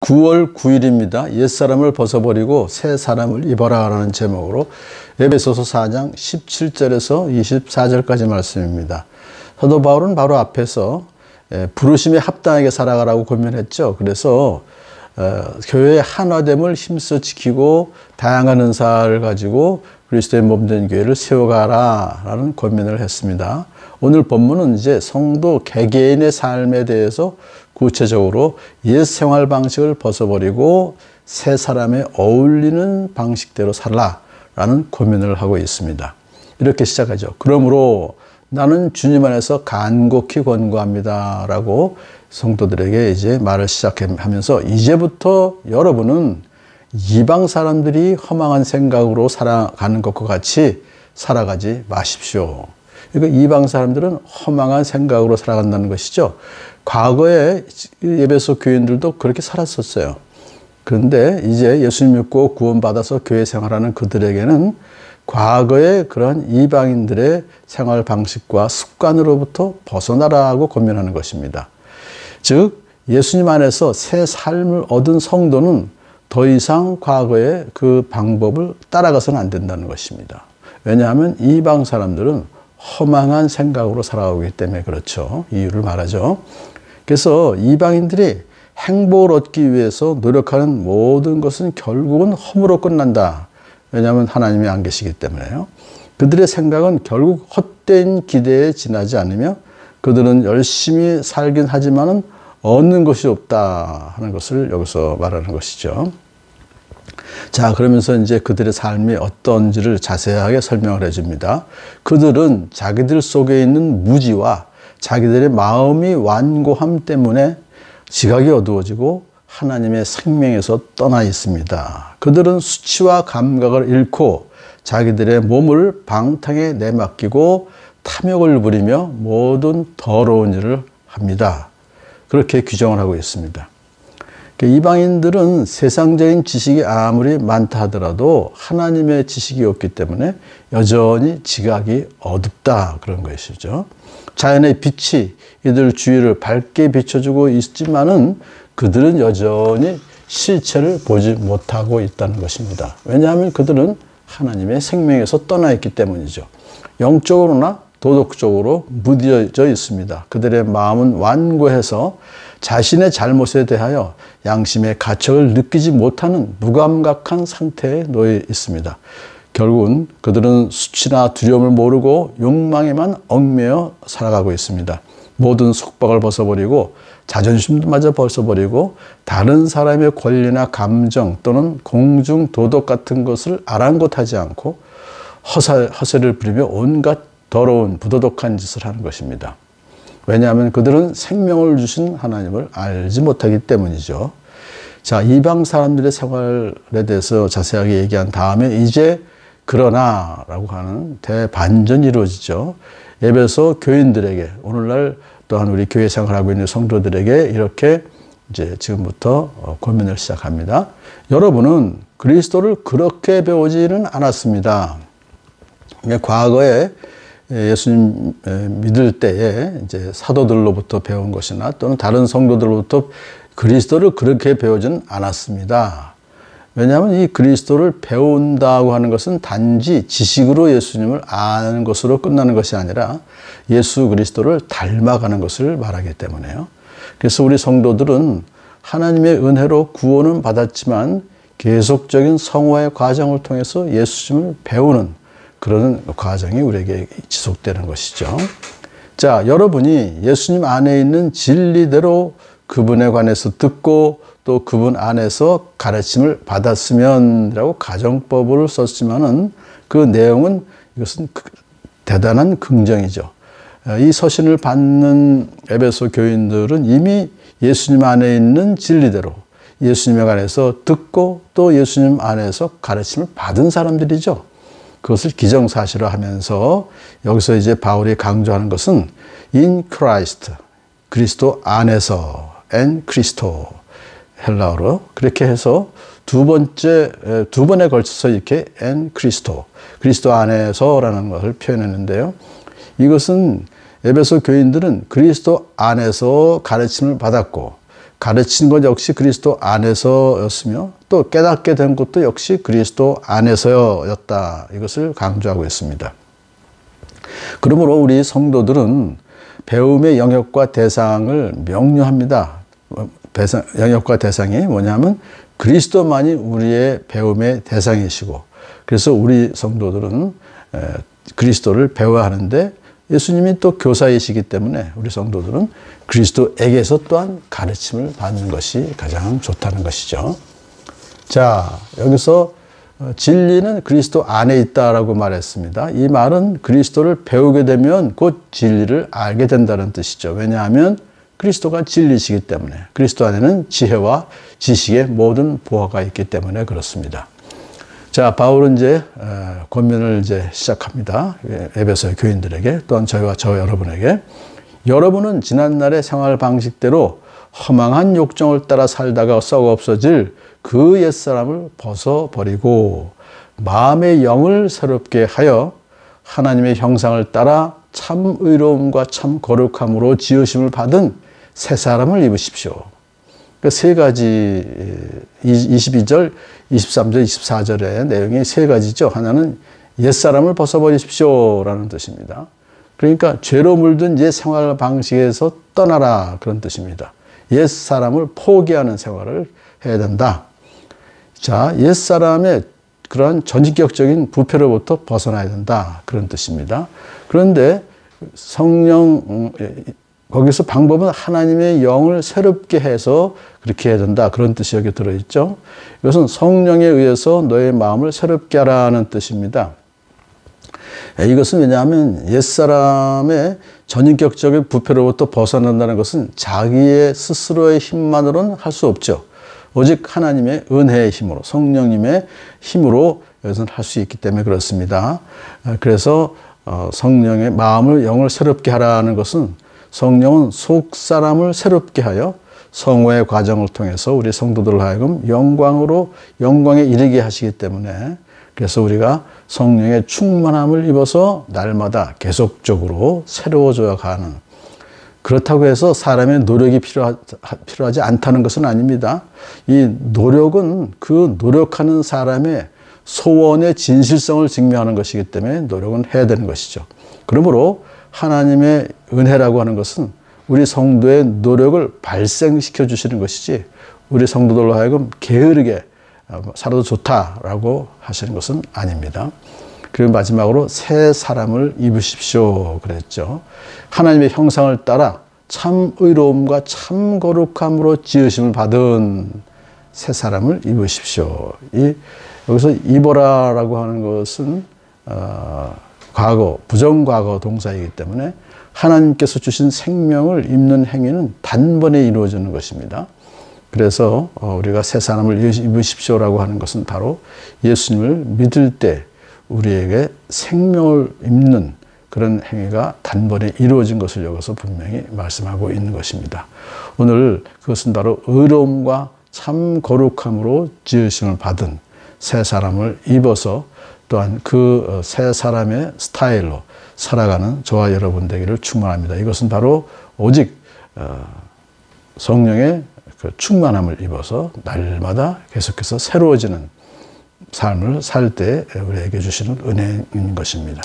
9월 9일입니다. 옛사람을 벗어버리고 새 사람을 입어라 라는 제목으로 에베소서 4장 17절에서 24절까지 말씀입니다. 사도 바울은 바로 앞에서 부르심에 합당하게 살아가라고 권면했죠. 그래서 교회의 한화됨을 힘써 지키고 다양한 은사를 가지고 그리스도의 몸된 교회를 세워가라 라는 권면을 했습니다. 오늘 본문은 이제 성도 개개인의 삶에 대해서 구체적으로 옛 생활 방식을 벗어버리고 새 사람에 어울리는 방식대로 살라라는 권면을 하고 있습니다. 이렇게 시작하죠. 그러므로 나는 주님 안에서 간곡히 권고합니다 라고 성도들에게 이제 말을 시작하면서 이제부터 여러분은 이방 사람들이 허망한 생각으로 살아가는 것과 같이 살아가지 마십시오. 그러니까 이방 사람들은 허망한 생각으로 살아간다는 것이죠. 과거에 에베소 교인들도 그렇게 살았었어요. 그런데 이제 예수님 믿고 구원받아서 교회 생활하는 그들에게는 과거의 그런 이방인들의 생활 방식과 습관으로부터 벗어나라고 권면하는 것입니다. 즉 예수님 안에서 새 삶을 얻은 성도는 더 이상 과거의 그 방법을 따라가서는 안 된다는 것입니다. 왜냐하면 이방 사람들은 허망한 생각으로 살아오기 때문에 그렇죠. 이유를 말하죠. 그래서 이방인들이 행복을 얻기 위해서 노력하는 모든 것은 결국은 허무로 끝난다. 왜냐하면 하나님이 안 계시기 때문에요. 그들의 생각은 결국 헛된 기대에 지나지 않으며 그들은 열심히 살긴 하지만은 얻는 것이 없다 하는 것을 여기서 말하는 것이죠. 자, 그러면서 이제 그들의 삶이 어떤지를 자세하게 설명을 해줍니다. 그들은 자기들 속에 있는 무지와 자기들의 마음이 완고함 때문에 지각이 어두워지고 하나님의 생명에서 떠나 있습니다. 그들은 수치와 감각을 잃고 자기들의 몸을 방탕에 내맡기고 탐욕을 부리며 모든 더러운 일을 합니다. 그렇게 규정을 하고 있습니다. 이방인들은 세상적인 지식이 아무리 많다 하더라도 하나님의 지식이 없기 때문에 여전히 지각이 어둡다 그런 것이죠. 자연의 빛이 이들 주위를 밝게 비춰주고 있지만은 그들은 여전히 실체를 보지 못하고 있다는 것입니다. 왜냐하면 그들은 하나님의 생명에서 떠나 있기 때문이죠. 영적으로나 도덕적으로 무뎌져 있습니다. 그들의 마음은 완고해서 자신의 잘못에 대하여 양심의 가책을 느끼지 못하는 무감각한 상태에 놓여 있습니다. 결국은 그들은 수치나 두려움을 모르고 욕망에만 얽매여 살아가고 있습니다. 모든 속박을 벗어버리고 자존심도 마저 벗어버리고 다른 사람의 권리나 감정 또는 공중 도덕 같은 것을 아랑곳하지 않고 허세를 부리며 온갖 더러운 부도덕한 짓을 하는 것입니다. 왜냐하면 그들은 생명을 주신 하나님을 알지 못하기 때문이죠. 자, 이방 사람들의 생활에 대해서 자세하게 얘기한 다음에 이제 그러나 라고 하는 대반전이 이루어지죠. 에베소 교인들에게 오늘날 또한 우리 교회 생활하고 있는 성도들에게 이렇게 이제 지금부터 권면을 시작합니다. 여러분은 그리스도를 그렇게 배우지는 않았습니다. 과거에 예수님 믿을 때에 이제 사도들로부터 배운 것이나 또는 다른 성도들로부터 그리스도를 그렇게 배우지는 않았습니다. 왜냐하면 이 그리스도를 배운다고 하는 것은 단지 지식으로 예수님을 아는 것으로 끝나는 것이 아니라 예수 그리스도를 닮아가는 것을 말하기 때문에요. 그래서 우리 성도들은 하나님의 은혜로 구원은 받았지만 계속적인 성화의 과정을 통해서 예수님을 배우는 그런 과정이 우리에게 지속되는 것이죠. 자, 여러분이 예수님 안에 있는 진리대로 그분에 관해서 듣고 또 그분 안에서 가르침을 받았으면이라고 가정법을 썼지만은 그 내용은 이것은 대단한 긍정이죠. 이 서신을 받는 에베소 교인들은 이미 예수님 안에 있는 진리대로 예수님에 관해서 듣고 또 예수님 안에서 가르침을 받은 사람들이죠. 그것을 기정사실화하면서 여기서 이제 바울이 강조하는 것은 in Christ, 그리스도 안에서, and Christo, 헬라어로 그렇게 해서 두 번에 걸쳐서 이렇게 and Christo, 그리스도 안에서라는 것을 표현했는데요. 이것은 에베소 교인들은 그리스도 안에서 가르침을 받았고 가르친 것 역시 그리스도 안에서였으며 또 깨닫게 된 것도 역시 그리스도 안에서였다. 이것을 강조하고 있습니다. 그러므로 우리 성도들은 배움의 영역과 대상을 명료합니다. 영역과 대상이 뭐냐면 그리스도만이 우리의 배움의 대상이시고, 그래서 우리 성도들은 그리스도를 배워야 하는데 예수님이 또 교사이시기 때문에 우리 성도들은 그리스도에게서 또한 가르침을 받는 것이 가장 좋다는 것이죠. 자, 여기서 진리는 그리스도 안에 있다라고 말했습니다. 이 말은 그리스도를 배우게 되면 곧 진리를 알게 된다는 뜻이죠. 왜냐하면 그리스도가 진리시기 때문에, 그리스도 안에는 지혜와 지식의 모든 보화가 있기 때문에 그렇습니다. 자, 바울은 이제 권면을 이제 시작합니다. 에베소 교인들에게, 또한 저희와 저 여러분에게. 여러분은 지난날의 생활 방식대로 허망한 욕정을 따라 살다가 썩어 없어질 그 옛사람을 벗어버리고 마음의 영을 새롭게 하여 하나님의 형상을 따라 참 의로움과 참 거룩함으로 지으심을 받은 새 사람을 입으십시오. 그 세 가지, 22절, 23절, 24절의 내용이 세 가지죠. 하나는 옛사람을 벗어버리십시오 라는 뜻입니다. 그러니까 죄로 물든 옛 생활 방식에서 떠나라, 그런 뜻입니다. 옛사람을 포기하는 생활을 해야 된다. 자, 옛사람의 그러한 전인격적인 부패로부터 벗어나야 된다, 그런 뜻입니다. 그런데 성령, 거기서 방법은 하나님의 영을 새롭게 해서 그렇게 해야 된다, 그런 뜻이 여기 들어있죠. 이것은 성령에 의해서 너의 마음을 새롭게 하라는 뜻입니다. 이것은 왜냐하면 옛사람의 전인격적인 부패로부터 벗어난다는 것은 자기의 스스로의 힘만으로는 할 수 없죠. 오직 하나님의 은혜의 힘으로, 성령님의 힘으로 이것은 할 수 있기 때문에 그렇습니다. 그래서 성령의 마음을, 영을 새롭게 하라는 것은 성령은 속 사람을 새롭게 하여 성화의 과정을 통해서 우리 성도들을 하여금 영광에 이르게 하시기 때문에, 그래서 우리가 성령의 충만함을 입어서 날마다 계속적으로 새로워져 가는, 그렇다고 해서 사람의 노력이 필요하지 않다는 것은 아닙니다. 이 노력은 그 노력하는 사람의 소원의 진실성을 증명하는 것이기 때문에 노력은 해야 되는 것이죠. 그러므로 하나님의 은혜라고 하는 것은 우리 성도의 노력을 발생시켜 주시는 것이지, 우리 성도들로 하여금 게으르게 살아도 좋다라고 하시는 것은 아닙니다. 그리고 마지막으로 새 사람을 입으십시오 그랬죠. 하나님의 형상을 따라 참 의로움과 참 거룩함으로 지으심을 받은 새 사람을 입으십시오. 여기서 입어라라고 하는 것은 과거, 부정과거 동사이기 때문에 하나님께서 주신 생명을 입는 행위는 단번에 이루어지는 것입니다. 그래서 우리가 새 사람을 입으십시오라고 하는 것은 바로 예수님을 믿을 때 우리에게 생명을 입는 그런 행위가 단번에 이루어진 것을 여기서 분명히 말씀하고 있는 것입니다. 오늘 그것은 바로 의로움과 참 거룩함으로 지으심을 받은 새 사람을 입어서 또한 그 새 사람의 스타일로 살아가는 저와 여러분 되기를 축원합니다. 이것은 바로 오직 성령의 그 충만함을 입어서 날마다 계속해서 새로워지는 삶을 살 때 우리에게 주시는 은혜인 것입니다.